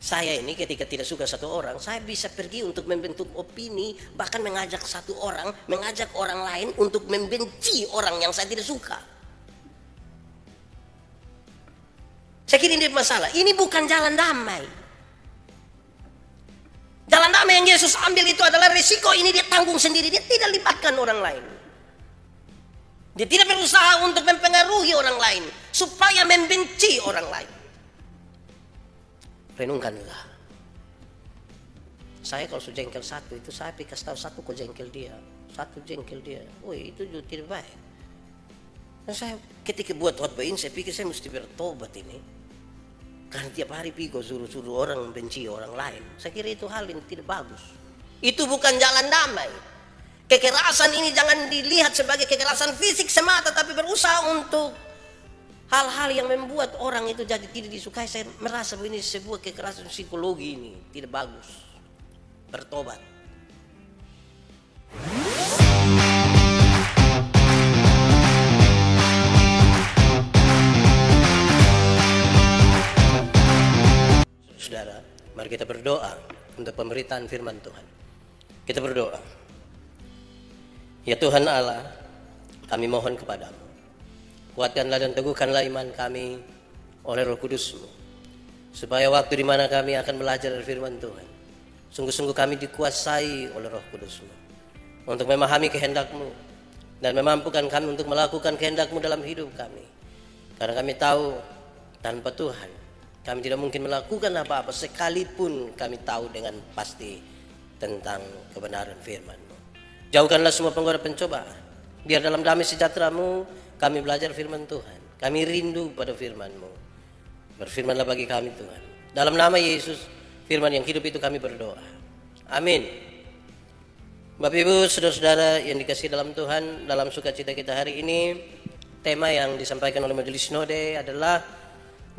Saya ini ketika tidak suka satu orang, saya bisa pergi untuk membentuk opini, bahkan mengajak satu orang, mengajak orang lain untuk membenci orang yang saya tidak suka. Saya kira ini masalah. Ini bukan jalan damai. Jalan damai yang Yesus ambil itu adalah risiko ini dia tanggung sendiri. Dia tidak libatkan orang lain. Dia tidak berusaha untuk mempengaruhi orang lain supaya membenci orang lain. Renungkanlah. Saya kalau sudah jengkel satu itu saya kasih tahu satu kok jengkel dia, satu jengkel dia. Woi itu juga tidak baik. Dan saya ketika buat khotbah ini saya pikir saya mesti bertobat ini. Karena tiap hari pigo suruh-suruh orang benci orang lain. Saya kira itu hal yang tidak bagus. Itu bukan jalan damai. Kekerasan ini jangan dilihat sebagai kekerasan fisik semata, tapi berusaha untuk hal-hal yang membuat orang itu jadi tidak disukai. Saya merasa bahwa ini sebuah kekerasan psikologi, ini tidak bagus. Bertobat. Saudara, mari kita berdoa untuk pemberitaan firman Tuhan. Kita berdoa. Ya Tuhan Allah, kami mohon kepadamu, kuatkanlah dan teguhkanlah iman kami oleh Roh Kudus-Mu, supaya waktu di mana kami akan belajar dari firman Tuhan, sungguh-sungguh kami dikuasai oleh Roh Kudus-Mu untuk memahami kehendak-Mu dan memampukan kami untuk melakukan kehendak-Mu dalam hidup kami. Karena kami tahu tanpa Tuhan kami tidak mungkin melakukan apa-apa, sekalipun kami tahu dengan pasti tentang kebenaran firman-Mu. Jauhkanlah semua penggoda pencobaan, biar dalam damai sejahtera-Mu kami belajar firman Tuhan. Kami rindu pada firman-Mu. Berfirmanlah bagi kami Tuhan. Dalam nama Yesus, firman yang hidup itu kami berdoa. Amin. Bapak Ibu, saudara-saudara yang dikasihi dalam Tuhan, dalam sukacita kita hari ini, tema yang disampaikan oleh Majelis Sinode adalah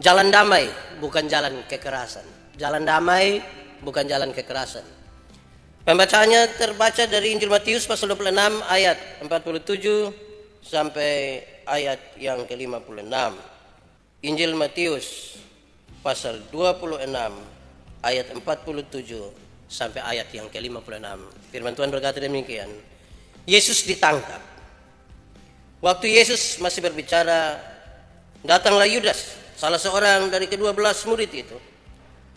jalan damai, bukan jalan kekerasan. Jalan damai, bukan jalan kekerasan. Pembacaannya terbaca dari Injil Matius pasal 26 ayat 47 sampai ayat yang ke-56. Injil Matius pasal 26 ayat 47 sampai ayat yang ke-56. Firman Tuhan berkata demikian. Yesus ditangkap. Waktu Yesus masih berbicara, datanglah Yudas, salah seorang dari ke-12 murid itu.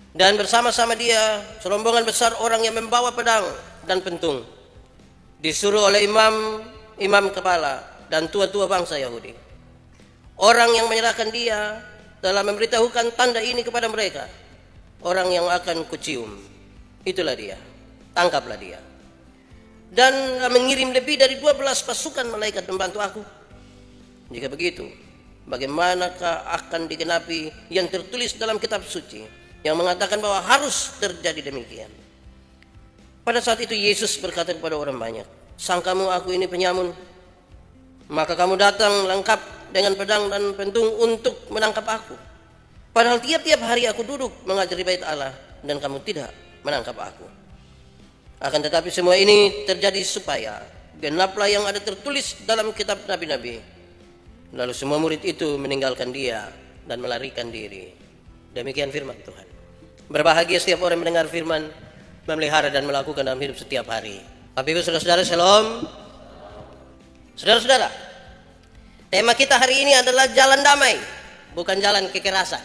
Dan bersama-sama dia serombongan besar orang yang membawa pedang dan pentung, disuruh oleh imam kepala dan tua-tua bangsa Yahudi. Orang yang menyerahkan dia telah memberitahukan tanda ini kepada mereka. Orang yang akan kucium, itulah dia, tangkaplah dia. Dan mengirim lebih dari 12 pasukan malaikat membantu aku. Jika begitu, bagaimanakah akan digenapi yang tertulis dalam kitab suci yang mengatakan bahwa harus terjadi demikian? Pada saat itu Yesus berkata kepada orang banyak, sangkamu aku ini penyamun? Maka kamu datang lengkap dengan pedang dan pentung untuk menangkap aku. Padahal tiap-tiap hari aku duduk mengajar di bait Allah dan kamu tidak menangkap aku. Akan tetapi semua ini terjadi supaya genaplah yang ada tertulis dalam kitab nabi-nabi. Lalu semua murid itu meninggalkan dia dan melarikan diri. Demikian firman Tuhan. Berbahagia setiap orang mendengar firman, memelihara dan melakukan dalam hidup setiap hari. Bapak Ibu saudara-saudara, shalom. Saudara-saudara, tema kita hari ini adalah jalan damai, bukan jalan kekerasan.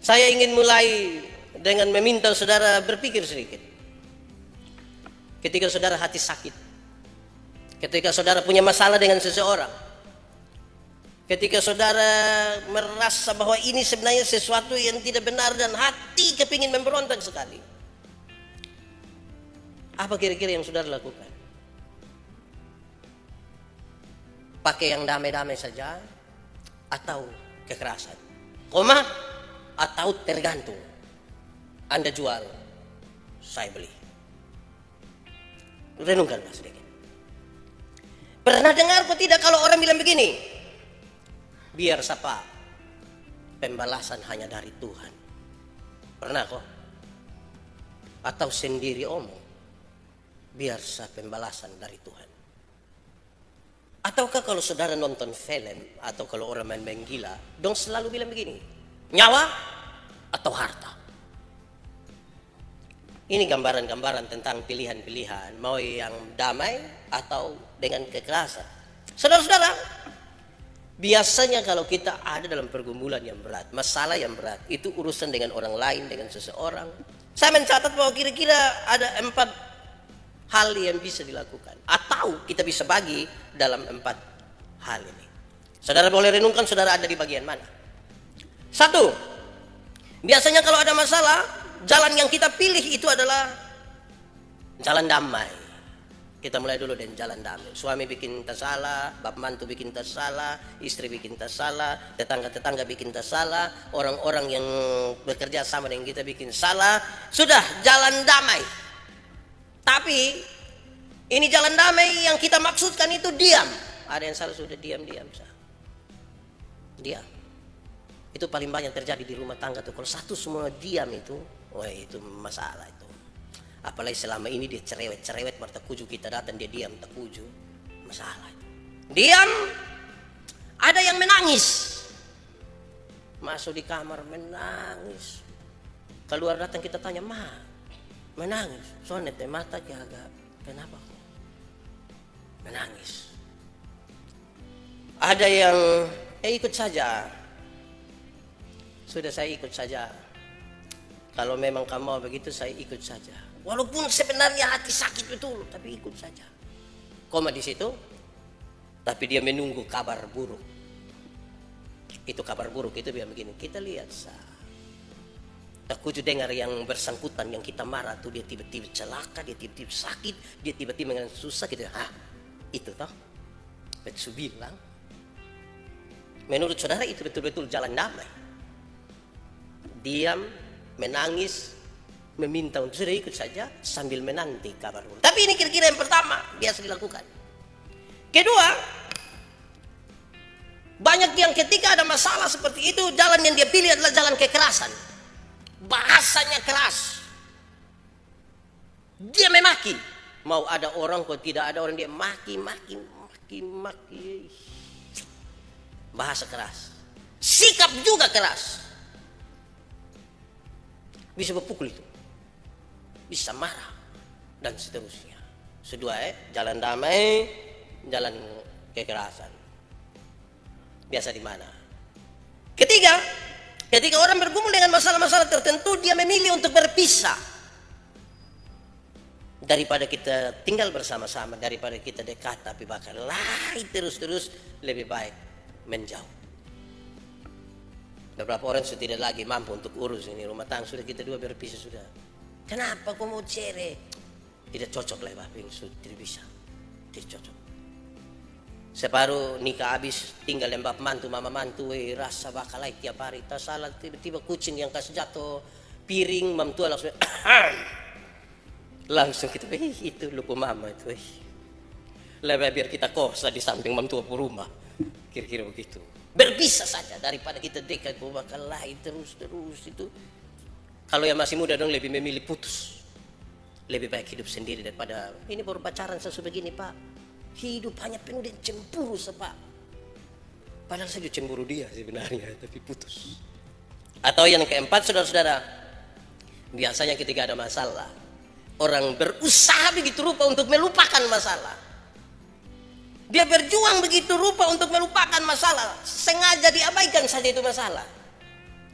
Saya ingin mulai dengan meminta saudara berpikir sedikit. Ketika saudara hati sakit, ketika saudara punya masalah dengan seseorang, ketika saudara merasa bahwa ini sebenarnya sesuatu yang tidak benar dan hati kepingin memberontak sekali, apa kira-kira yang saudara lakukan? Pakai yang damai-damai saja atau kekerasan? Atau tergantung. Anda jual, saya beli. Renungkanlah sedikit. Pernah dengar kok tidak kalau orang bilang begini, biar sapa, pembalasan hanya dari Tuhan. Pernah kok? Atau sendiri omong, biar sapa pembalasan dari Tuhan. Ataukah kalau saudara nonton film atau kalau orang main gila, dong selalu bilang begini, nyawa atau harta. Ini gambaran-gambaran tentang pilihan-pilihan, mau yang damai atau dengan kekerasan. Saudara-saudara, biasanya kalau kita ada dalam pergumulan yang berat, masalah yang berat, itu urusan dengan orang lain, dengan seseorang. Saya mencatat bahwa kira-kira ada 4 hal yang bisa dilakukan, atau kita bisa bagi dalam 4 hal ini. Saudara boleh renungkan, saudara ada di bagian mana? 1, biasanya kalau ada masalah, jalan yang kita pilih itu adalah jalan damai. Kita mulai dulu dengan jalan damai. Suami bikin tak salah, bap mantu bikin tak salah, istri bikin tak salah, tetangga-tetangga bikin tak salah, orang-orang yang bekerja sama dengan kita bikin salah. Sudah, jalan damai. Tapi ini jalan damai yang kita maksudkan itu diam. Ada yang salah, sudah diam-diam saja. Diam. Itu paling banyak terjadi di rumah tangga tuh. Kalau satu semua diam itu, wah itu masalah itu. Apalagi selama ini dia cerewet baru takuju kita datang dia diam takuju, masalah itu. Diam. Ada yang menangis, masuk di kamar menangis, keluar datang kita tanya, ma menangis, soalnya teh mata agak kenapa kok menangis. Ada yang ikut saja, sudah saya ikut saja. Kalau memang kamu mau begitu, saya ikut saja. Walaupun sebenarnya hati sakit betul, tapi ikut saja. Koma di situ, tapi dia menunggu kabar buruk. Itu kabar buruk itu biar begini. Kita lihat sah. Aku juga dengar yang bersangkutan yang kita marah tuh dia tiba-tiba celaka, dia tiba-tiba sakit, dia tiba-tiba dengan susah gitu. Itu toh. Betul bilang. Menurut saudara itu betul-betul jalan damai. Diam, menangis, meminta untuk sudah ikut saja sambil menanti kabar buruk. Tapi ini kira-kira yang pertama biasa dilakukan. Kedua, banyak yang ketika ada masalah seperti itu, jalan yang dia pilih adalah jalan kekerasan. Bahasanya keras. Dia memaki. Mau ada orang kok tidak ada orang, dia maki. Bahasa keras. Sikap juga keras. Bisa berpukul itu. Bisa marah. Dan seterusnya. Kedua, jalan damai, jalan kekerasan. Biasa di mana? Ketiga, ketika orang bergumul dengan masalah-masalah tertentu, dia memilih untuk berpisah. Daripada kita tinggal bersama-sama, daripada kita dekat tapi bakal lain terus-terus, lebih baik menjauh. Beberapa orang sudah tidak lagi mampu untuk urus ini rumah tangga, sudah kita dua berpisah sudah. Kenapa kau mau cerai? Tidak cocok lah, Bapak, sudah tidak bisa, tidak cocok. Separuh nikah habis, tinggal lembab mantu, mama mantu, rasa bakal lain tiap hari. Tak salah, tiba-tiba kucing yang kasih jatuh piring, mam tua langsung langsung kita, itu lupa mama itu. Lebih biar kita kosa di samping mam tua rumah, kira-kira begitu. Berpisah saja daripada kita dekat, bakal lain terus itu. Kalau yang masih muda dong lebih memilih putus. Lebih baik hidup sendiri daripada ini baru pacaran sebegini, Pak. Hidup hanya penuh dengan cemburu, Pak. Padahal saya juga cemburu dia sebenarnya, tapi putus. Atau yang keempat, saudara-saudara, biasanya ketika ada masalah, orang berusaha begitu rupa untuk melupakan masalah. Dia berjuang begitu rupa untuk melupakan masalah. Sengaja diabaikan saja itu masalah.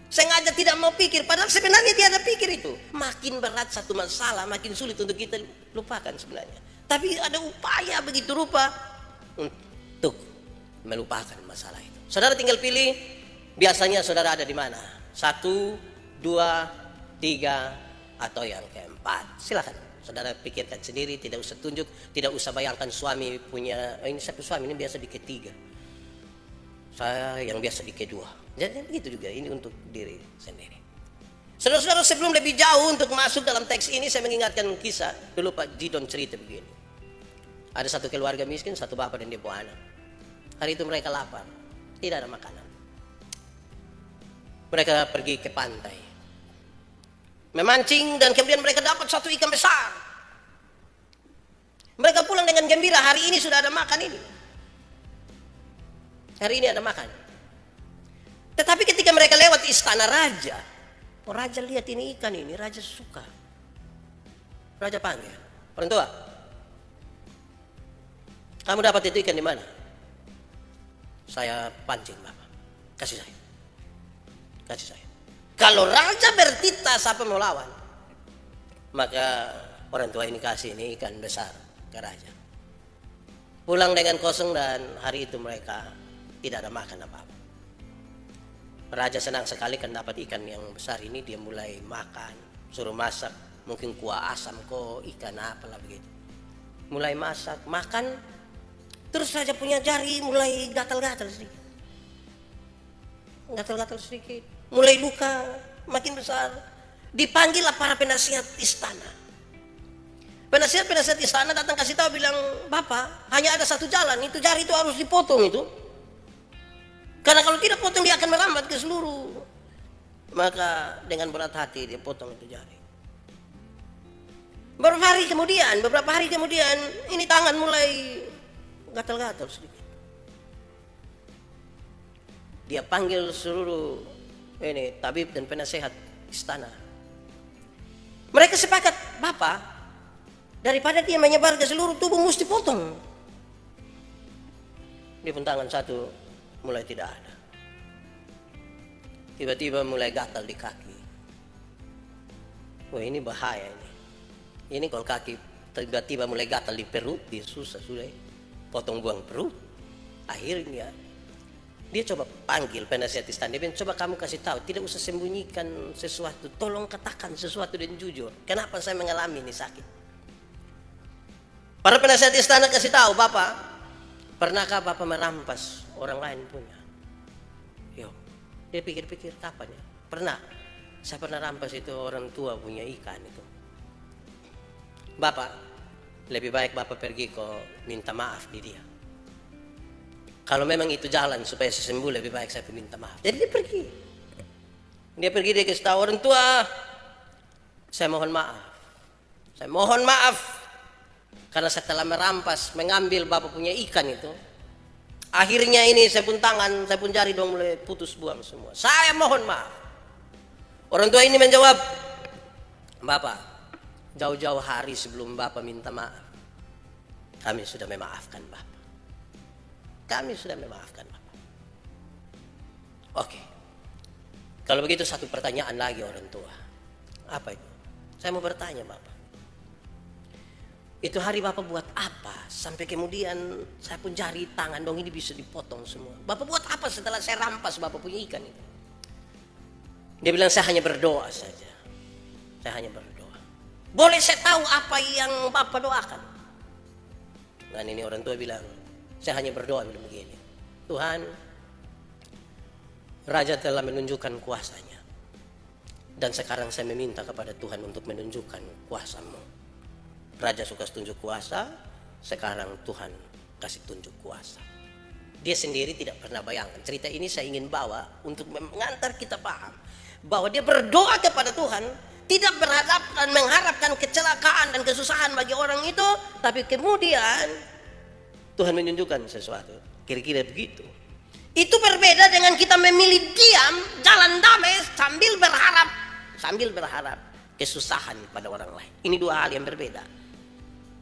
Sengaja tidak mau pikir, padahal sebenarnya dia ada pikir itu. Makin berat satu masalah, makin sulit untuk kita lupakan sebenarnya. Tapi ada upaya begitu rupa untuk melupakan masalah itu. Saudara tinggal pilih, biasanya saudara ada di mana? 1, 2, 3, atau yang keempat. Silakan saudara pikirkan sendiri, tidak usah tunjuk, tidak usah bayangkan suami punya, ini satu suami ini biasa di ketiga, saya yang biasa di kedua. Jadi begitu juga ini untuk diri sendiri. Saudara-saudara, sebelum lebih jauh untuk masuk dalam teks ini, saya mengingatkan kisah dulu Pak Jidon cerita begini. Ada satu keluarga miskin, satu bapak dan 2 anak. Hari itu mereka lapar, tidak ada makanan. Mereka pergi ke pantai, memancing, dan kemudian mereka dapat satu ikan besar. Mereka pulang dengan gembira, hari ini sudah ada makan ini. Hari ini ada makan. Tetapi ketika mereka lewat istana raja, Oh, raja lihat ini ikan ini, raja suka. Raja panggil, orang tua, kamu dapat itu ikan di mana? Saya pancing Bapak, kasih saya. Kasih saya. Kalau raja bertita siapa mau lawan? Maka orang tua ini kasih ini ikan besar ke raja. Pulang dengan kosong dan hari itu mereka tidak ada makan apa-apa. Raja senang sekali kan dapat ikan yang besar ini, dia mulai makan, suruh masak, mungkin kuah asam kok ikan apalah begitu. Mulai masak, makan, terus raja punya jari mulai gatal-gatal sedikit. Gatal-gatal sedikit, mulai luka makin besar. Dipanggillah para penasihat istana. Penasihat istana datang kasih tahu bilang, Bapak, hanya ada satu jalan, itu jari itu harus dipotong itu. Karena kalau tidak potong dia akan merambat ke seluruh. Maka dengan berat hati dia potong itu jari. Beberapa hari kemudian ini tangan mulai gatal-gatal sedikit. Dia panggil seluruh ini tabib dan penasehat istana. Mereka sepakat, Bapak, daripada dia menyebar ke seluruh tubuh mesti potong. Di pun tangan satu mulai tidak ada. Tiba-tiba mulai gatal di kaki. Wah, ini bahaya ini. Ini kalau kaki tiba-tiba mulai gatal di perut, dia susah sudah. Potong buang perut. Akhirnya dia coba panggil penasihat istana. Dia bilang, coba kamu kasih tahu, tidak usah sembunyikan sesuatu. Tolong katakan sesuatu dan jujur. Kenapa saya mengalami ini sakit? Para penasihat istana kasih tahu, Bapak, pernahkah Bapak merampas orang lain punya? Yo, dia pikir-pikir kapan ya? Pernah. Saya pernah rampas itu orang tua punya ikan itu. Bapak, lebih baik Bapak pergi kok minta maaf di dia. Kalau memang itu jalan supaya saya sembuh, lebih baik saya minta maaf. Jadi dia pergi. Dia kasih tahu orang tua, saya mohon maaf. Saya mohon maaf karena saya telah merampas, mengambil Bapak punya ikan itu. Akhirnya ini saya pun tangan, saya pun jari dong mulai putus buang semua. Saya mohon maaf. Orang tua ini menjawab, Bapak, jauh-jauh hari sebelum Bapak minta maaf, kami sudah memaafkan Bapak. Kami sudah memaafkan Bapak. Oke. Kalau begitu satu pertanyaan lagi orang tua. Apa itu? Saya mau bertanya Bapak. Itu hari Bapak buat apa? Sampai kemudian saya pun jari tangan dong ini bisa dipotong semua. Bapak buat apa setelah saya rampas Bapak punya ikan itu? Dia bilang, saya hanya berdoa saja. Saya hanya berdoa. Boleh saya tahu apa yang Bapak doakan? Dan ini orang tua bilang, saya hanya berdoa begini. Tuhan, Raja telah menunjukkan kuasanya. Dan sekarang saya meminta kepada Tuhan untuk menunjukkan kuasa-Mu. Raja suka tunjuk kuasa, sekarang Tuhan kasih tunjuk kuasa. Dia sendiri tidak pernah bayangkan. Cerita ini saya ingin bawa untuk mengantar kita paham bahwa dia berdoa kepada Tuhan, tidak berhadapan mengharapkan kecelakaan dan kesusahan bagi orang itu, tapi kemudian Tuhan menunjukkan sesuatu. Kira-kira begitu. Itu berbeda dengan kita memilih diam, jalan damai sambil berharap kesusahan pada orang lain. Ini dua hal yang berbeda.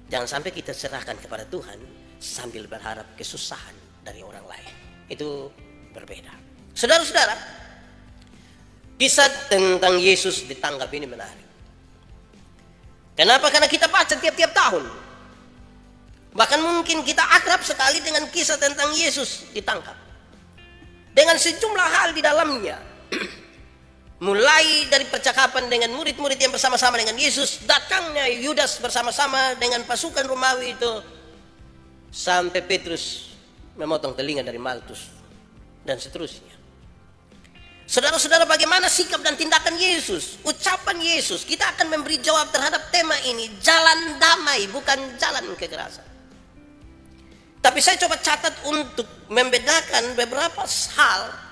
Jangan sampai kita serahkan kepada Tuhan sambil berharap kesusahan dari orang lain. Itu berbeda. Saudara-saudara, kisah tentang Yesus ditangkap ini menarik. Kenapa? Karena kita baca tiap-tiap tahun. Bahkan mungkin kita akrab sekali dengan kisah tentang Yesus ditangkap. Dengan sejumlah hal di dalamnya. Mulai dari percakapan dengan murid-murid yang bersama-sama dengan Yesus, datangnya Yudas bersama-sama dengan pasukan Romawi itu, sampai Petrus memotong telinga dari Maltus, dan seterusnya. Saudara-saudara, bagaimana sikap dan tindakan Yesus, ucapan Yesus? Kita akan memberi jawab terhadap tema ini, jalan damai bukan jalan kekerasan. Tapi saya coba catat untuk membedakan beberapa hal.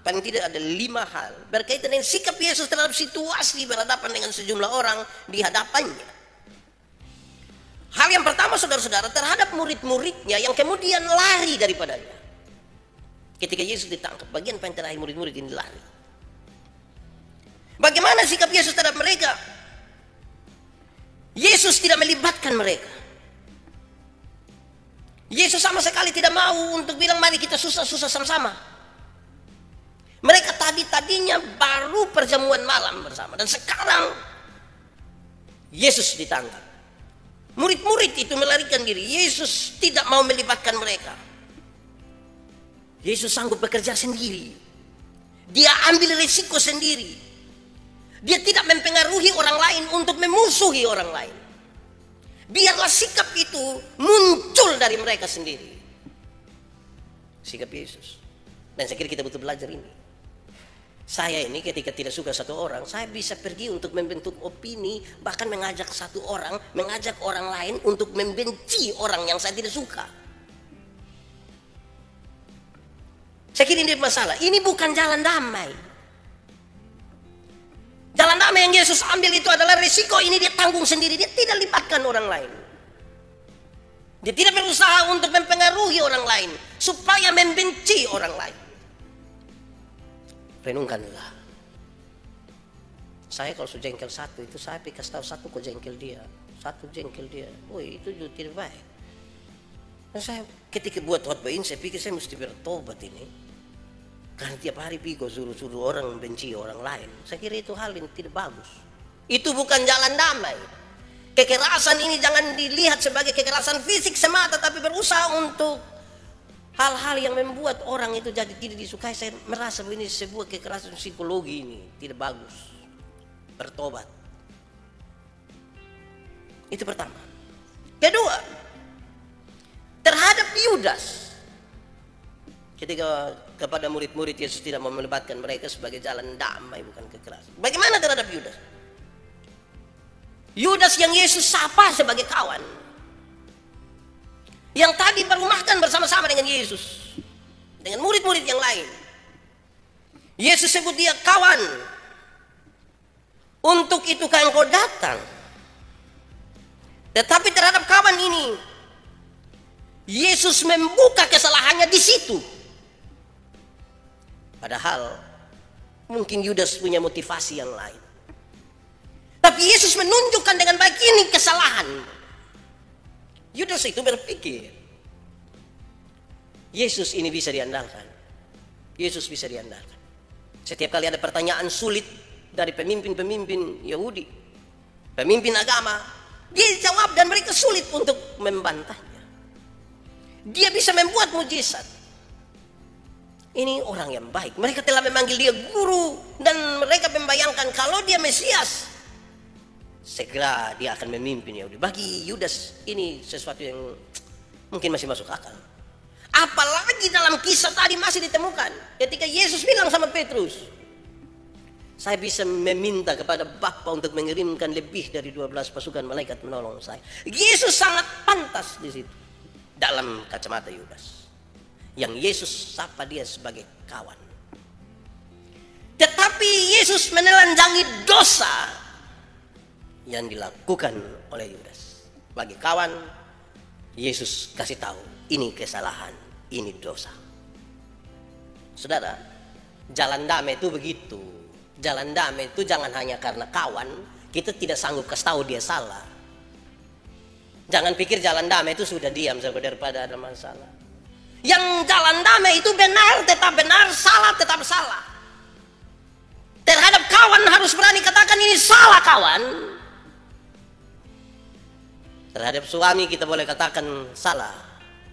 Paling tidak ada 5 hal berkaitan dengan sikap Yesus terhadap situasi berhadapan dengan sejumlah orang di hadapannya. Hal yang pertama, saudara-saudara, terhadap murid-muridnya yang kemudian lari daripadanya. Ketika Yesus ditangkap, bagian paling terakhir murid-murid ini lari. Bagaimana sikap Yesus terhadap mereka? Yesus tidak melibatkan mereka. Yesus sama sekali tidak mau untuk bilang mari kita susah-susah sama-sama. Mereka tadinya baru perjamuan malam bersama, dan sekarang Yesus ditangkap. Murid-murid itu melarikan diri. Yesus tidak mau melibatkan mereka. Yesus sanggup bekerja sendiri. Dia ambil risiko sendiri. Dia tidak mempengaruhi orang lain untuk memusuhi orang lain. Biarlah sikap itu muncul dari mereka sendiri. Sikap Yesus. Dan saya kira kita butuh belajar ini. Saya ini ketika tidak suka satu orang, saya bisa pergi untuk membentuk opini, bahkan mengajak orang lain untuk membenci orang yang saya tidak suka. Saya kira ini masalah. Ini bukan jalan damai. Jalan damai yang Yesus ambil itu adalah risiko ini dia tanggung sendiri. Dia tidak libatkan orang lain. Dia tidak berusaha untuk mempengaruhi orang lain supaya membenci orang lain. Renungkanlah. Saya kalau jengkel satu itu saya kasih tahu satu kok jengkel dia, satu jengkel dia. Oh itu juga tidak baik. Dan saya ketika buat khotbah ini saya pikir saya mesti bertobat ini. Karena tiap hari pigo suruh orang membenci orang lain. Saya kira itu hal yang tidak bagus. Itu bukan jalan damai. Kekerasan ini jangan dilihat sebagai kekerasan fisik semata, tapi berusaha untuk hal-hal yang membuat orang itu jadi tidak disukai. Saya merasa ini sebuah kekerasan psikologi, ini tidak bagus. Bertobat. Itu pertama. Kedua, terhadap Yudas. Ketika kepada murid-murid Yesus tidak mau melibatkan mereka sebagai jalan damai, bukan kekerasan. Bagaimana terhadap Yudas? Yudas yang Yesus sapa sebagai kawan, yang tadi berumahkan bersama-sama dengan Yesus, dengan murid-murid yang lain. Yesus sebut dia kawan. Untuk itu kan engkau datang. Tetapi terhadap kawan ini, Yesus membuka kesalahannya di situ. Padahal mungkin Yudas punya motivasi yang lain. Tapi Yesus menunjukkan dengan baik ini kesalahan. Yudas itu berpikir Yesus ini bisa diandalkan. Yesus bisa diandalkan. Setiap kali ada pertanyaan sulit dari pemimpin-pemimpin Yahudi, pemimpin agama, dia jawab dan mereka sulit untuk membantahnya. Dia bisa membuat mujizat. Ini orang yang baik. Mereka telah memanggil dia guru dan mereka membayangkan kalau dia Mesias, segera dia akan memimpin Yahudi. Bagi Yudas ini sesuatu yang mungkin masih masuk akal. Apalagi dalam kisah tadi masih ditemukan ketika Yesus bilang sama Petrus, saya bisa meminta kepada Bapa untuk mengirimkan lebih dari 12 pasukan malaikat menolong saya. Yesus sangat pantas di situ dalam kacamata Yudas. Yang Yesus sapa dia sebagai kawan. Tetapi Yesus menelanjangi dosa yang dilakukan oleh Yudas. Bagi kawan, Yesus kasih tahu, ini kesalahan, ini dosa. Saudara, jalan damai itu begitu. Jalan damai itu jangan hanya karena kawan, kita tidak sanggup kasih tahu dia salah. Jangan pikir jalan damai itu sudah diam daripada ada masalah. Yang jalan damai itu benar tetap benar, salah tetap salah. Terhadap kawan harus berani katakan ini salah kawan. Terhadap suami kita boleh katakan salah.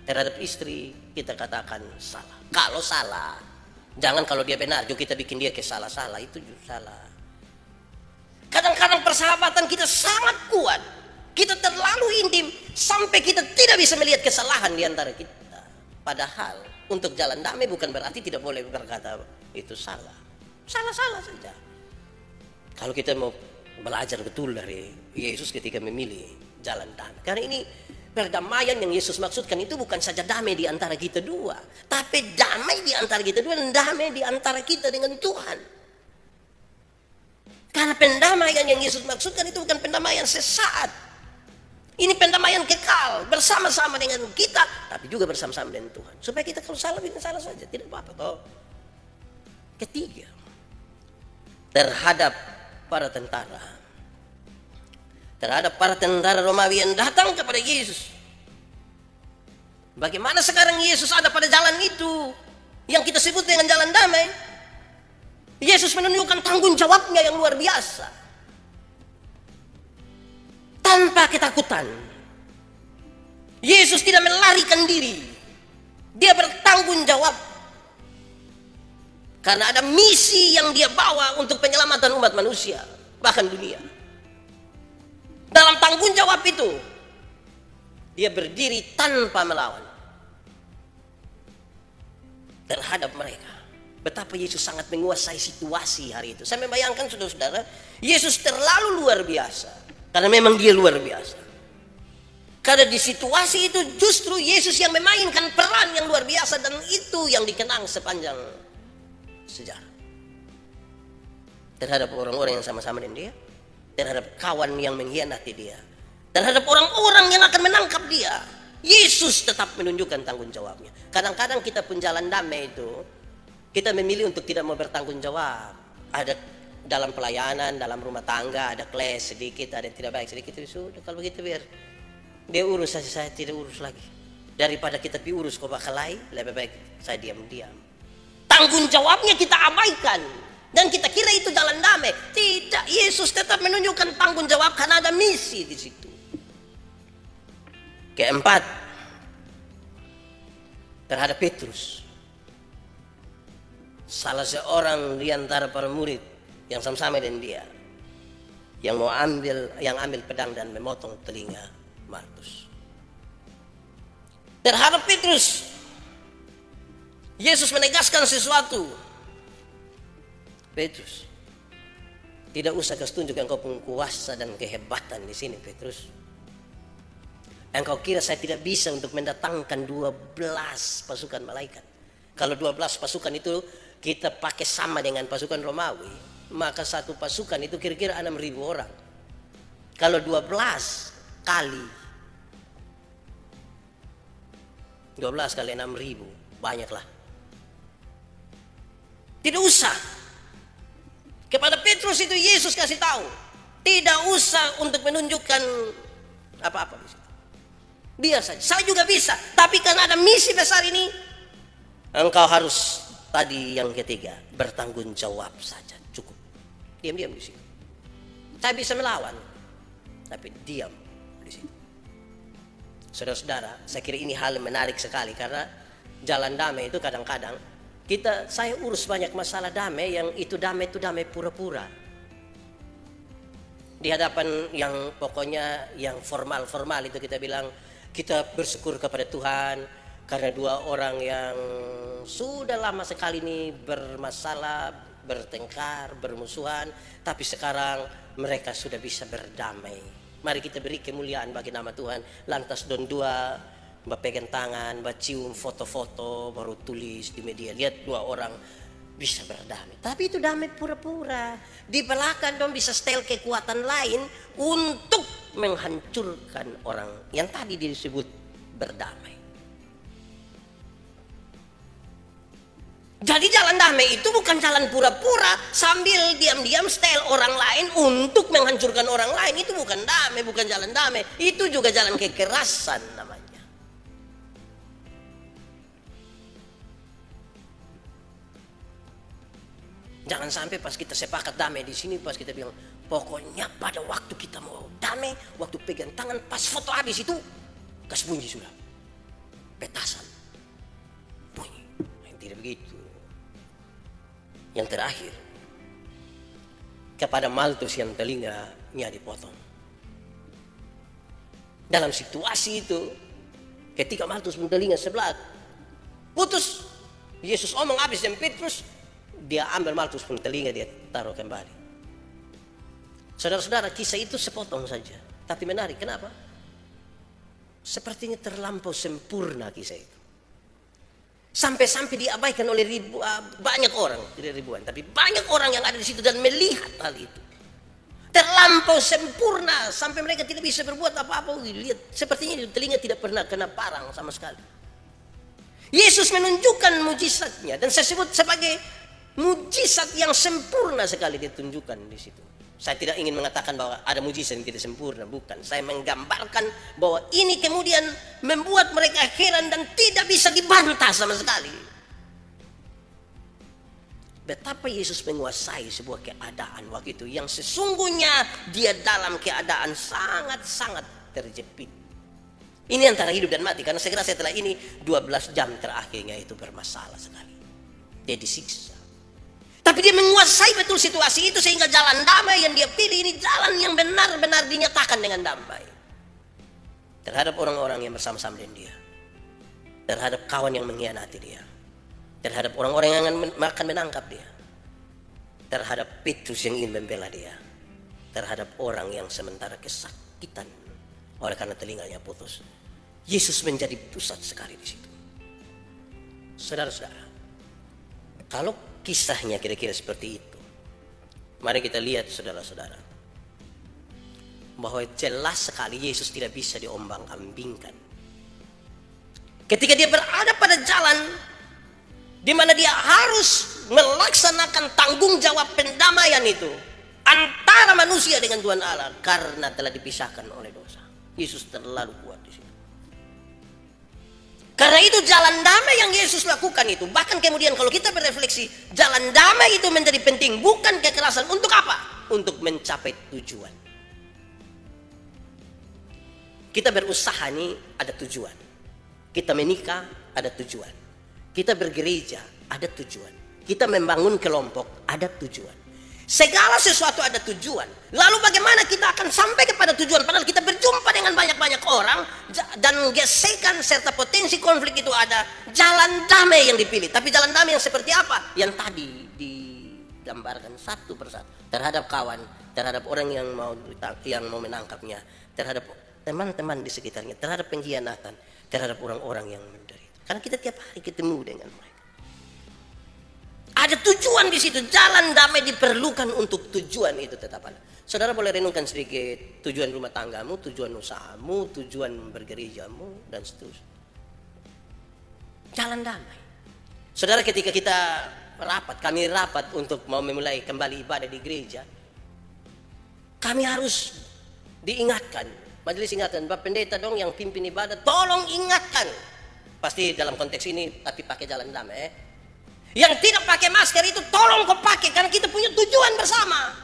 Terhadap istri kita katakan salah. Kalau salah, jangan kalau dia benar juga kita bikin dia kesalah-salah, itu juga salah. Kadang-kadang persahabatan kita sangat kuat. Kita terlalu intim sampai kita tidak bisa melihat kesalahan di antara kita. Padahal untuk jalan damai bukan berarti tidak boleh berkata itu salah. Salah-salah saja. Kalau kita mau belajar betul dari Yesus ketika memilih jalan damai. Karena ini perdamaian yang Yesus maksudkan itu bukan saja damai di antara kita dua, tapi damai di antara kita dua dan damai di antara kita dengan Tuhan. Karena pendamaian yang Yesus maksudkan itu bukan pendamaian sesaat. Ini pendamaian kekal bersama-sama dengan kita, tapi juga bersama-sama dengan Tuhan. Supaya kita kalau salah, kita salah saja, tidak apa-apa toh. Ketiga, terhadap para tentara. Terhadap para tentara Romawi yang datang kepada Yesus. Bagaimana sekarang Yesus ada pada jalan itu yang kita sebut dengan jalan damai? Yesus menunjukkan tanggung jawabnya yang luar biasa. Tanpa ketakutan. Yesus tidak melarikan diri. Dia bertanggung jawab. Karena ada misi yang dia bawa untuk penyelamatan umat manusia, bahkan dunia. Dalam tanggung jawab itu, dia berdiri tanpa melawan terhadap mereka. Betapa Yesus sangat menguasai situasi hari itu. Saya membayangkan saudara-saudara, Yesus terlalu luar biasa. Karena memang dia luar biasa. Karena di situasi itu justru Yesus yang memainkan peran yang luar biasa. Dan itu yang dikenang sepanjang sejarah. Terhadap orang-orang yang sama-sama dengan dia. Terhadap kawan yang mengkhianati dia. Terhadap orang-orang yang akan menangkap dia. Yesus tetap menunjukkan tanggung jawabnya. Kadang-kadang kita pun jalan damai itu, kita memilih untuk tidak mau bertanggung jawab. Ada dalam pelayanan, dalam rumah tangga, ada clash sedikit, ada yang tidak baik sedikit. Sudah, kalau begitu biar dia urus saja, saya tidak urus lagi. Daripada kita urus kok bakalai, lebih baik saya diam-diam. Tanggung jawabnya kita abaikan. Dan kita kira itu jalan damai. Tidak, Yesus tetap menunjukkan tanggung jawab karena ada misi di situ. Keempat, terhadap Petrus. Salah seorang di antara para murid yang sama-sama dengan dia, yang ambil pedang dan memotong telinga Malkus. Terhadap Petrus, Yesus menegaskan sesuatu. Petrus, tidak usah kau tunjuk engkau punya kuasa dan kehebatan di sini, Petrus. Engkau kira saya tidak bisa untuk mendatangkan 12 pasukan malaikat? Kalau 12 pasukan itu kita pakai sama dengan pasukan Romawi, maka satu pasukan itu kira-kira 6.000 orang. Kalau 12 kali 6.000, banyaklah. Tidak usah. Kepada Petrus itu Yesus kasih tahu, tidak usah untuk menunjukkan apa-apa di situ. Biar saja, saya juga bisa. Tapi karena ada misi besar ini, engkau harus tadi yang ketiga, bertanggung jawab saja, cukup. Diam-diam di situ. Saya bisa melawan, tapi diam di situ. Saudara-saudara, saya kira ini hal menarik sekali karena jalan damai itu kadang-kadang saya urus banyak masalah damai yang itu damai pura-pura. Di hadapan yang pokoknya yang formal-formal itu kita bilang kita bersyukur kepada Tuhan karena 2 orang yang sudah lama sekali ini bermasalah, bertengkar, bermusuhan, tapi sekarang mereka sudah bisa berdamai. Mari kita beri kemuliaan bagi nama Tuhan. Lantas don 2 pegang tangan, cium foto-foto, baru tulis di media. Lihat 2 orang bisa berdamai. Tapi itu damai pura-pura. Di belakang dong bisa setel kekuatan lain untuk menghancurkan orang yang tadi disebut berdamai. Jadi jalan damai itu bukan jalan pura-pura sambil diam-diam setel orang lain untuk menghancurkan orang lain. Itu bukan damai, bukan jalan damai. Itu juga jalan kekerasan namanya. Jangan sampai pas kita sepakat damai di sini, pas kita bilang pokoknya pada waktu kita mau damai, waktu pegang tangan pas foto habis itu kas bunyi sudah, petasan bunyi. Tidak begitu. Yang terakhir, kepada Malkus yang telinganya dipotong. Dalam situasi itu, ketika Malkus pun telinga sebelah putus, Yesus omong habis dan Petrus dia ambil Malkus pun telinga, dia taruh kembali. Saudara-saudara, kisah itu sepotong saja, tapi menarik. Kenapa? Sepertinya terlampau sempurna kisah itu. Sampai-sampai diabaikan oleh banyak orang, tidak ribuan, tapi banyak orang yang ada di situ dan melihat hal itu. Terlampau sempurna sampai mereka tidak bisa berbuat apa-apa. Lihat, sepertinya telinga tidak pernah kena parang sama sekali. Yesus menunjukkan mujizatnya dan saya sebut sebagai mujizat yang sempurna sekali ditunjukkan di situ. Saya tidak ingin mengatakan bahwa ada mujizat yang tidak sempurna, bukan. Saya menggambarkan bahwa ini kemudian membuat mereka heran dan tidak bisa dibantah sama sekali. Betapa Yesus menguasai sebuah keadaan waktu itu yang sesungguhnya dia dalam keadaan sangat-sangat terjepit. Ini antara hidup dan mati, karena saya kira setelah ini 12 jam terakhirnya itu bermasalah sekali. Dia disiksa. Tapi dia menguasai betul situasi itu sehingga jalan damai yang dia pilih ini jalan yang benar-benar dinyatakan dengan damai. Terhadap orang-orang yang bersama-sama dengan dia. Terhadap kawan yang mengkhianati dia. Terhadap orang-orang yang akan menangkap dia. Terhadap Petrus yang ingin membela dia. Terhadap orang yang sementara kesakitan oleh karena telinganya putus. Yesus menjadi pusat sekali di situ. Saudara-saudara, kalau kisahnya kira-kira seperti itu, mari kita lihat saudara-saudara, bahwa jelas sekali Yesus tidak bisa diombang-ambingkan. Ketika dia berada pada jalan di mana dia harus melaksanakan tanggung jawab pendamaian itu antara manusia dengan Tuhan Allah karena telah dipisahkan oleh dosa. Yesus terlalu kuat di situ. Karena itu jalan damai yang Yesus lakukan itu, bahkan kemudian kalau kita berefleksi, jalan damai itu menjadi penting, bukan kekerasan. Untuk apa? Untuk mencapai tujuan. Kita berusaha nih ada tujuan. Kita menikah ada tujuan. Kita bergereja ada tujuan. Kita membangun kelompok ada tujuan. Segala sesuatu ada tujuan. Lalu bagaimana kita akan sampai kepada tujuan? Padahal kita berjumpa dengan banyak-banyak orang dan gesekan serta potensi konflik itu ada. Jalan damai yang dipilih. Tapi jalan damai yang seperti apa? Yang tadi digambarkan satu persatu. Terhadap kawan, terhadap orang yang mau menangkapnya, terhadap teman-teman di sekitarnya, terhadap pengkhianatan, terhadap orang-orang yang menderita. Karena kita tiap hari ketemu dengan mereka. Ada tujuan di situ. Jalan damai diperlukan untuk tujuan itu tetap ada. Saudara boleh renungkan sedikit tujuan rumah tanggamu, tujuan usahamu, tujuan bergerejamu, dan seterusnya. Jalan damai. Saudara, ketika kita kami rapat untuk mau memulai kembali ibadah di gereja, kami harus diingatkan. Majelis ingatkan, Bapak Pendeta dong yang pimpin ibadah, tolong ingatkan. Pasti dalam konteks ini, tapi pakai jalan damai. Yang tidak pakai masker itu tolong kau pakai, karena kita punya tujuan bersama.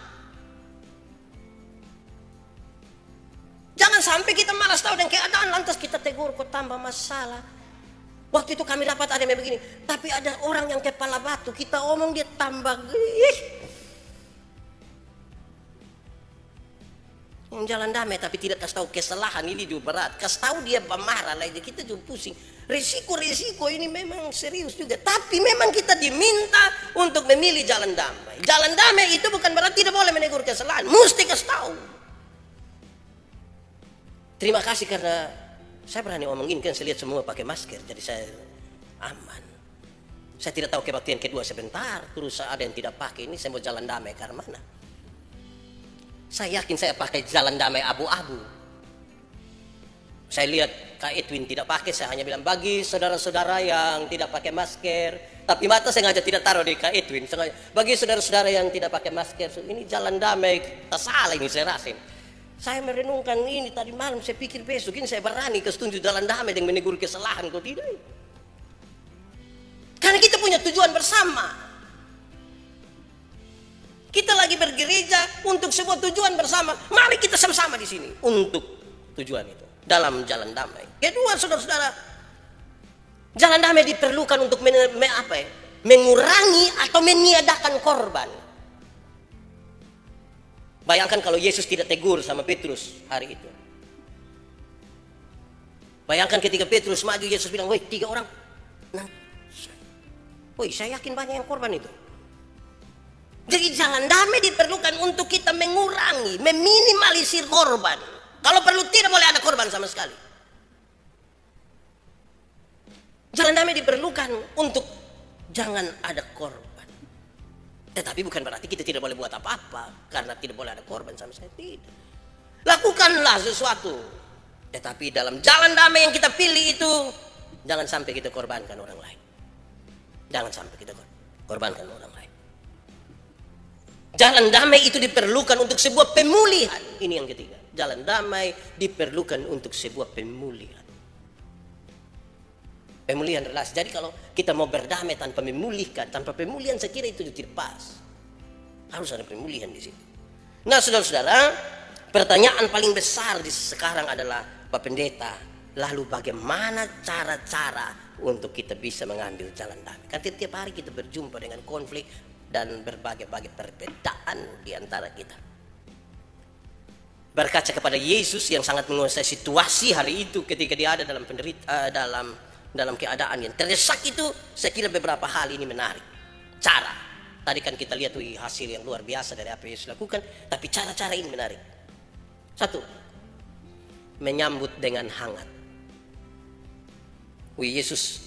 Jangan sampai kita malas tahu dengan keadaan lantas kita tegur, kau tambah masalah. Waktu itu kami rapat ada yang begini, tapi ada orang yang kepala batu, kita omong dia tambah yang jalan damai tapi tidak kasih tahu kesalahan, ini juga berat. Kasih tahu dia marah lagi, kita juga pusing. Risiko ini memang serius juga. Tapi memang kita diminta untuk memilih jalan damai. Jalan damai itu bukan berarti tidak boleh menegur kesalahan. Mesti kasih tahu. Terima kasih karena saya berani omongin, kan saya lihat semua pakai masker, jadi saya aman. Saya tidak tahu kebaktian kedua sebentar, terus ada yang tidak pakai. Ini saya mau jalan damai karena mana? Saya yakin saya pakai jalan damai abu-abu. Saya lihat Kak Edwin tidak pakai, saya hanya bilang bagi saudara-saudara yang tidak pakai masker, tapi mata saya sengaja tidak taruh di Kak Edwin. Bagi saudara-saudara yang tidak pakai masker, ini jalan damai, tak salah ini saya rasain. Saya merenungkan ini tadi malam, saya pikir besok ini saya berani kesetuju jalan damai dengan menegur kesalahan, kok tidak? Karena kita punya tujuan bersama. Kita lagi bergereja untuk sebuah tujuan bersama. Mari kita sama-sama di sini untuk tujuan itu dalam jalan damai. Kedua, saudara-saudara, jalan damai diperlukan untuk mengurangi atau meniadakan korban. Bayangkan kalau Yesus tidak tegur sama Petrus hari itu. Bayangkan ketika Petrus maju, Yesus bilang, "Woi, 3 orang." Nah, woi, saya yakin banyak yang korban itu. Jadi jalan damai diperlukan untuk kita mengurangi, meminimalisir korban. Kalau perlu tidak boleh ada korban sama sekali. Jalan damai diperlukan untuk jangan ada korban. Tetapi bukan berarti kita tidak boleh buat apa-apa karena tidak boleh ada korban sama sekali. Tidak. Lakukanlah sesuatu. Tetapi dalam jalan damai yang kita pilih itu jangan sampai kita korbankan orang lain. Jangan sampai kita korbankan orang lain. Jalan damai itu diperlukan untuk sebuah pemulihan. Ini yang ketiga. Jalan damai diperlukan untuk sebuah pemulihan. Pemulihan relasi. Jadi kalau kita mau berdamai tanpa memulihkan, tanpa pemulihan, saya kira itu tidak pas. Harus ada pemulihan di situ. Nah, saudara-saudara, pertanyaan paling besar di sekarang adalah, Pak Pendeta, lalu bagaimana cara-cara untuk kita bisa mengambil jalan damai? Kan tiap hari kita berjumpa dengan konflik dan berbagai-bagai perbedaan di antara kita. Berkaca kepada Yesus yang sangat menguasai situasi hari itu ketika dia ada dalam dalam keadaan yang terdesak itu, saya kira beberapa hal ini menarik. Cara, tadi kan kita lihat hasil yang luar biasa dari apa yang Yesus lakukan, tapi cara-cara ini menarik. Satu, menyambut dengan hangat. Yesus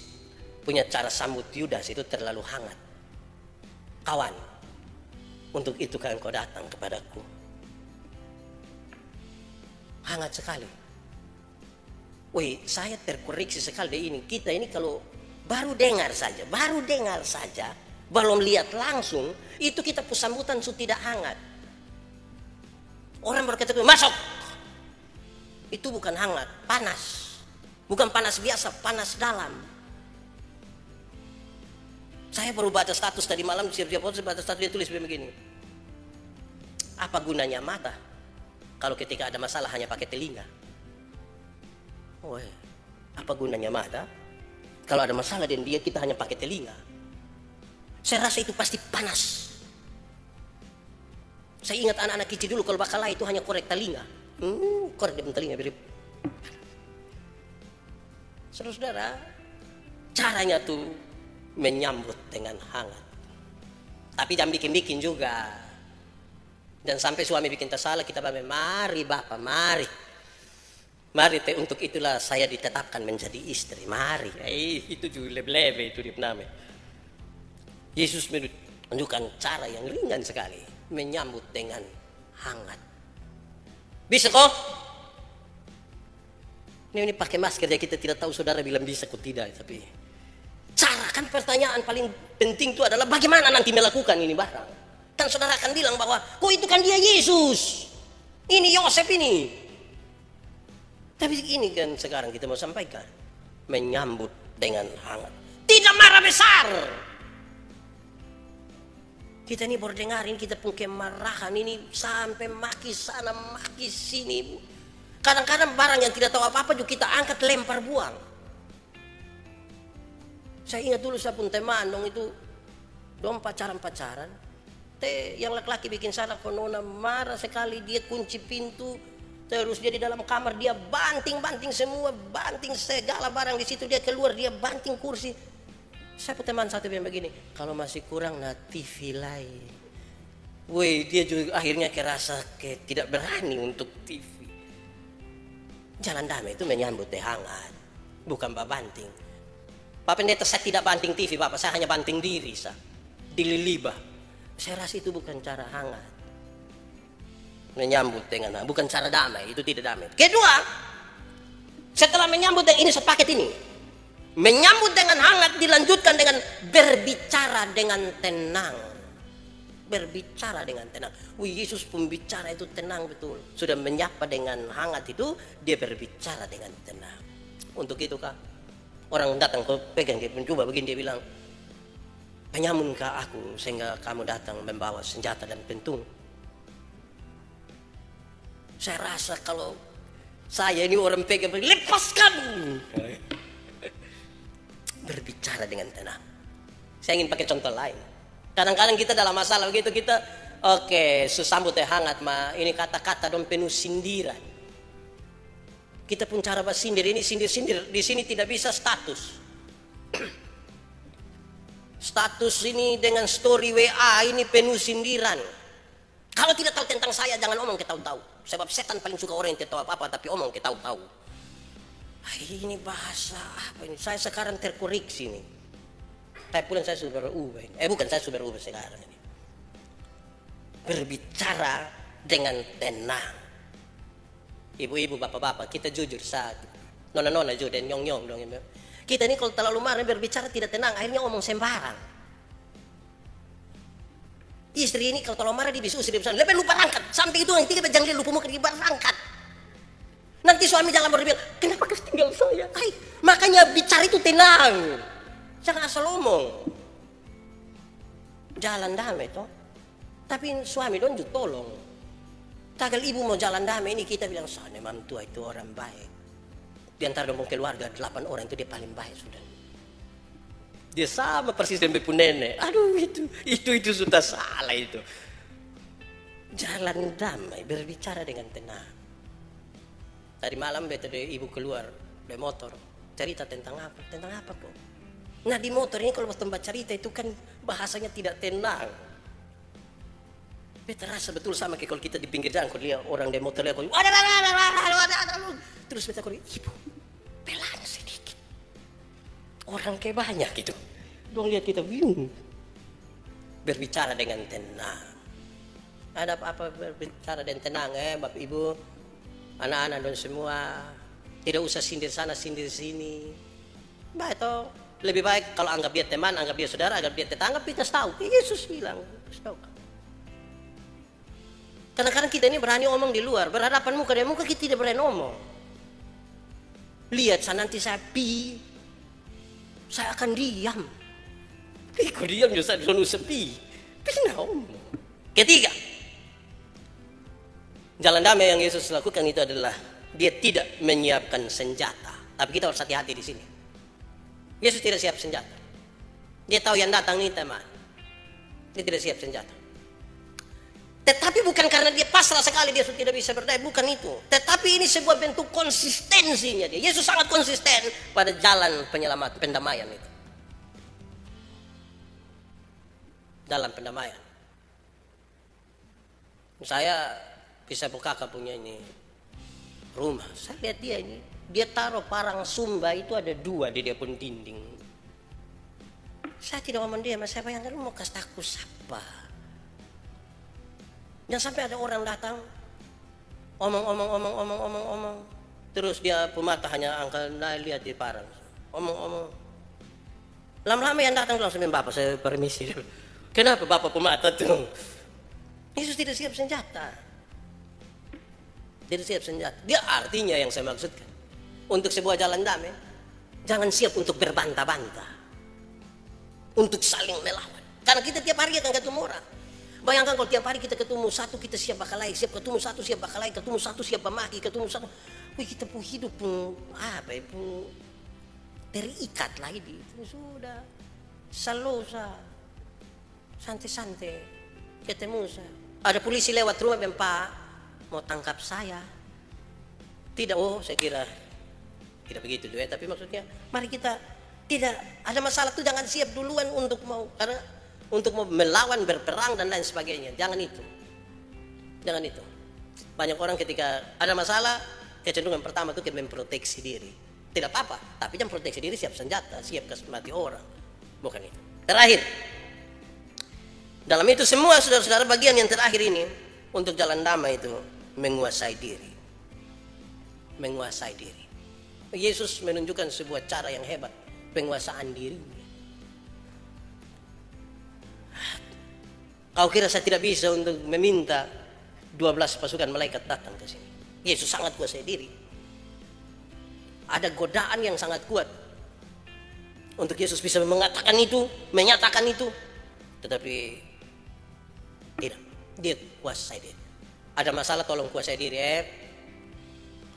punya cara sambut Yudas itu terlalu hangat. Kawan, untuk itu kan kau datang kepadaku. Hangat sekali. Saya terkoreksi sekali dari ini. Kita ini kalau baru dengar saja, belum lihat langsung, itu kita sambutan sudah tidak hangat. Orang berkata, masuk. Itu bukan hangat, panas. Bukan panas biasa, panas dalam. Saya baru baca status tadi malam, siap-siap baca status, dia tulis begini. Apa gunanya mata kalau ketika ada masalah hanya pakai telinga? Apa gunanya mata kalau ada masalah dan kita hanya pakai telinga? Saya rasa itu pasti panas. Saya ingat anak-anak kecil dulu kalau bakalah itu hanya korek telinga. Korek dengan telinga mirip. Saudara-saudara, caranya tuh menyambut dengan hangat. Tapi jangan bikin-bikin juga. Dan sampai suami bikin tersalah, kita bilang, mari Bapak, mari. Mari, untuk itulah saya ditetapkan menjadi istri. Mari. Itu juga lebe-lebe itu dia namanya. Yesus menunjukkan cara yang ringan sekali. Menyambut dengan hangat. Bisa kok? Ini pakai masker ya, kita tidak tahu saudara bilang bisa kok tidak. Tapi cara, kan pertanyaan paling penting itu adalah bagaimana nanti melakukan ini barang. Kan saudara akan bilang bahwa, kok itu kan dia Yesus. Ini Yosef ini. Tapi ini kan sekarang kita mau sampaikan. Menyambut dengan hangat. Tidak marah besar. Kita ini baru dengarin, kita pun kemarahan ini sampai maki sana, maki sini. Kadang-kadang barang yang tidak tahu apa-apa juga kita angkat, lempar, buang. Saya ingat dulu saya pun teman dong itu, dong pacaran. Yang laki-laki bikin salah, konona marah sekali, dia kunci pintu. Terus dia di dalam kamar, dia banting semua, banting segala barang di situ, dia keluar, dia banting kursi. Saya pun teman satu bilang begini, kalau masih kurang TV lain. Dia juga akhirnya kerasa tidak berani untuk TV. Jalan damai itu menyambut hangat, bukan banting. Pak Pendeta, saya tidak banting TV Bapak, saya hanya banting diri dililibah. Saya rasa itu bukan cara hangat. Menyambut dengan hangat, bukan cara damai, itu tidak damai. Kedua, setelah menyambut dengan ini sepaket ini, menyambut dengan hangat dilanjutkan dengan berbicara dengan tenang. Berbicara dengan tenang. Yesus pembicara itu tenang betul. Sudah menyapa dengan hangat itu, dia berbicara dengan tenang. Untuk itu kah orang datang ke pegang, dia mencoba begini, dia bilang, penyamunkah aku sehingga kamu datang membawa senjata dan pentung? Saya rasa kalau saya ini orang pegang, lepaskan. Berbicara dengan tenang. Saya ingin pakai contoh lain. Kadang-kadang kita dalam masalah begitu, kita sambut hangat, ini kata-kata dong penuh sindiran. Kita pun cara bersindir ini sindir-sindir. Di sini tidak bisa status. Status ini dengan story WA ini penuh sindiran. Kalau tidak tahu tentang saya, jangan omong ke tahu-tahu. Sebab setan paling suka orang yang tidak tahu apa-apa tapi omong ke tahu-tahu. Ini bahasa apa ini? Saya sekarang terkoreksi nih. Tapi pulang saya sudah berubah. Bukan, saya sudah berubah sekarang ini. Berbicara dengan tenang. Ibu-ibu, bapak-bapak, kita jujur saat nona-nona juga dan nyong-nyong dong. Kita ini kalau terlalu marah berbicara tidak tenang, akhirnya omong sembarang. Istri ini kalau marah dia bisa usir dia sana. Lebih lupa angkat. Sampai itu yang tiga jangan dia lupa mau kerja angkat. Nanti suami jangan berbilang, kenapa kau tinggal saya? Hai, makanya bicara itu tenang. Jangan asal omong. Jalan damai toh. Tapi suami don juga tolong. Tagal ibu mau jalan damai ini kita bilang, sana mantua itu orang baik. Di antara dong keluarga 8 orang itu dia paling baik sudah. Dia sama persis dengan bepu nenek. Aduh itu sudah salah itu. Jalan damai, berbicara dengan tenang. Tadi malam beta ibu keluar dari motor, cerita tentang apa? Tentang apa kok? Nah di motor ini kalau tempat cerita itu kan bahasanya tidak tenang. Beta rasa betul sama kayak kalau kita di pinggir jalan, kalau lihat orang di motor lihat, terus beta kalau ibu pelan sedikit. Orang kayak banyak gitu. Dong lihat kita bingung. Berbicara dengan tenang. Ada apa-apa berbicara dengan tenang Bapak Ibu. Anak-anak dan semua tidak usah sindir sana sindir sini. Baik toh, lebih baik kalau anggap dia teman, anggap dia saudara, anggap dia tetangga, kita tahu. Yesus bilang, tahu. Kadang-kadang kita ini berani omong di luar, berhadapan muka dengan muka kita tidak berani omong. Lihat saya nanti saya saya akan diam. Kok diam juga saya selalu sepi. Pina omong. Ketiga, jalan damai yang Yesus lakukan itu adalah dia tidak menyiapkan senjata. Tapi kita harus hati-hati di sini. Yesus tidak siap senjata. Dia tahu yang datang ini teman. Dia tidak siap senjata. Tetapi bukan karena dia pasrah sekali dia tidak bisa berdaya, bukan itu. Tetapi ini sebuah bentuk konsistensinya dia. Yesus sangat konsisten pada jalan penyelamat, pendamaian itu. Dalam pendamaian. Saya bisa buka punya ini rumah. Saya lihat dia ini, dia taruh parang sumba itu ada 2 di dia pun dinding. Saya tidak ngomong dia, mas saya bayangkan mau kasih takut siapa. Jangan sampai ada orang datang omong. Terus dia pemata hanya angkat lihat di parang. Omong. Lama-lama yang datang langsung bapak saya permisi. Kenapa bapak pemata tuh? Yesus tidak siap senjata. Tidak siap senjata. Dia artinya yang saya maksudkan. Untuk sebuah jalan damai, jangan siap untuk berbantah-bantah. Untuk saling melawan. Karena kita tiap hari akan ketemu orang. Bayangkan kalau tiap hari kita ketemu satu, kita siap bakal lain, siap ketemu satu, siap bakal lain, ketemu satu, siap maki, ketemu satu. Wih, kita pun hidup pun apa ya, pun terikat lagi di itu sudah. Salosa, santai-santai, ketemu saya. Ada polisi lewat rumah, Pak, mau tangkap saya. Tidak, saya kira tidak begitu juga, tapi maksudnya mari kita tidak ada masalah tuh jangan siap duluan untuk mau karena untuk mau melawan, berperang dan lain sebagainya. Jangan itu. Banyak orang ketika ada masalah, kecenderungan pertama itu memproteksi diri. Tidak apa-apa, tapi jangan proteksi diri siap senjata, siap kasih mati orang. Bukan itu. Terakhir, dalam itu semua saudara-saudara bagian yang terakhir ini untuk jalan damai itu menguasai diri. Menguasai diri. Yesus menunjukkan sebuah cara yang hebat, penguasaan diri. Kau kira saya tidak bisa untuk meminta 12 pasukan malaikat datang ke sini? Yesus sangat kuasai diri. Ada godaan yang sangat kuat untuk Yesus bisa mengatakan itu, menyatakan itu, tetapi tidak. Dia kuasai diri. Ada masalah tolong kuasai diri,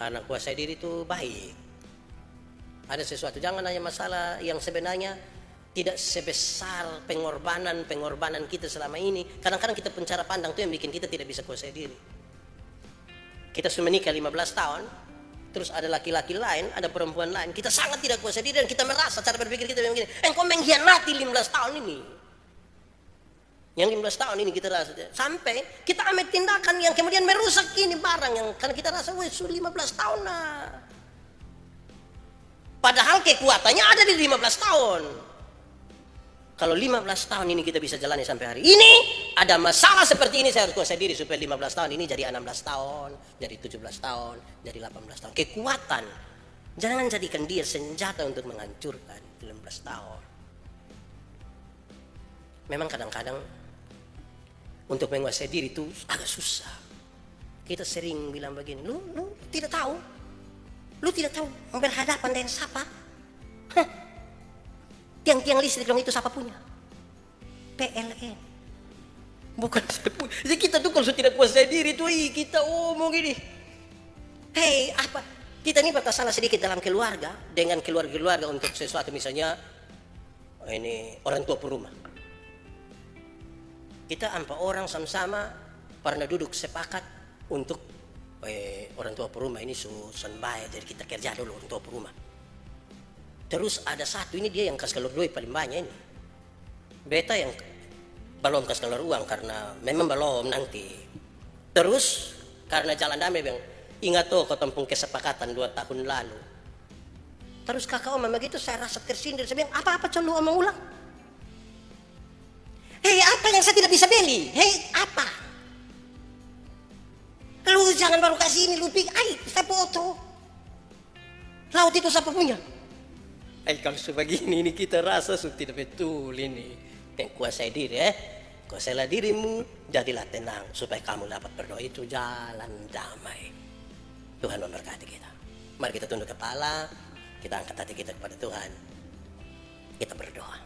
karena kuasai diri itu baik. Ada sesuatu, jangan hanya masalah yang sebenarnya tidak sebesar pengorbanan kita selama ini. Kadang-kadang kita pencara pandang itu yang bikin kita tidak bisa kuasai diri. Kita sudah menikah 15 tahun, terus ada laki-laki lain, ada perempuan lain, kita sangat tidak kuasai diri dan kita merasa cara berpikir kita begini, engkau mengkhianati 15 tahun ini. Yang 15 tahun ini kita rasa sampai kita ambil tindakan yang kemudian merusak ini barang yang karena kita rasa sudah 15 tahun lah. Padahal kekuatannya ada di 15 tahun. Kalau 15 tahun ini kita bisa jalani sampai hari ini, ada masalah seperti ini saya harus kuasai diri supaya 15 tahun ini jadi 16 tahun, jadi 17 tahun, jadi 18 tahun. Kekuatan. Jangan jadikan dia senjata untuk menghancurkan 15 tahun. Memang kadang-kadang untuk menguasai diri itu agak susah. Kita sering bilang begini, lu tidak tahu, lu tidak tahu berhadapan dengan siapa. Tiang-tiang listrik dong itu siapa punya? PLN. Bukan saya punya. Jadi kita tuh kalau tidak kuasai diri tuh, kita omong gini. Hei, apa? Kita ini batas salah sedikit dalam keluarga dengan keluarga untuk sesuatu, misalnya ini orang tua perumah. Kita 4 orang sama-sama pernah duduk sepakat untuk orang tua perumah ini susun bayar, jadi kita kerja dulu orang tua perumah. Terus ada satu ini dia yang kasih keluar duit paling banyak ini. Beta yang belum kasih keluar uang karena memang belum nanti. Terus karena jalan damai bang, ingat tuh ketempung kesepakatan 2 tahun lalu. Terus kakak omong begitu saya rasa tersindir, saya bilang apa-apa colo omong ulang. Hei, apa yang saya tidak bisa beli? Hei, apa? Lu jangan baru kasih ini, lu pikir, saya foto. Laut itu siapa punya? Kalau sebegini ini kita rasa tidak betul ini. Yang kuasai diri, kuasailah dirimu, jadilah tenang supaya kamu dapat berdoa itu jalan damai. Tuhan memberkati kita. Mari kita tunduk kepala, kita angkat hati kita kepada Tuhan. Kita berdoa.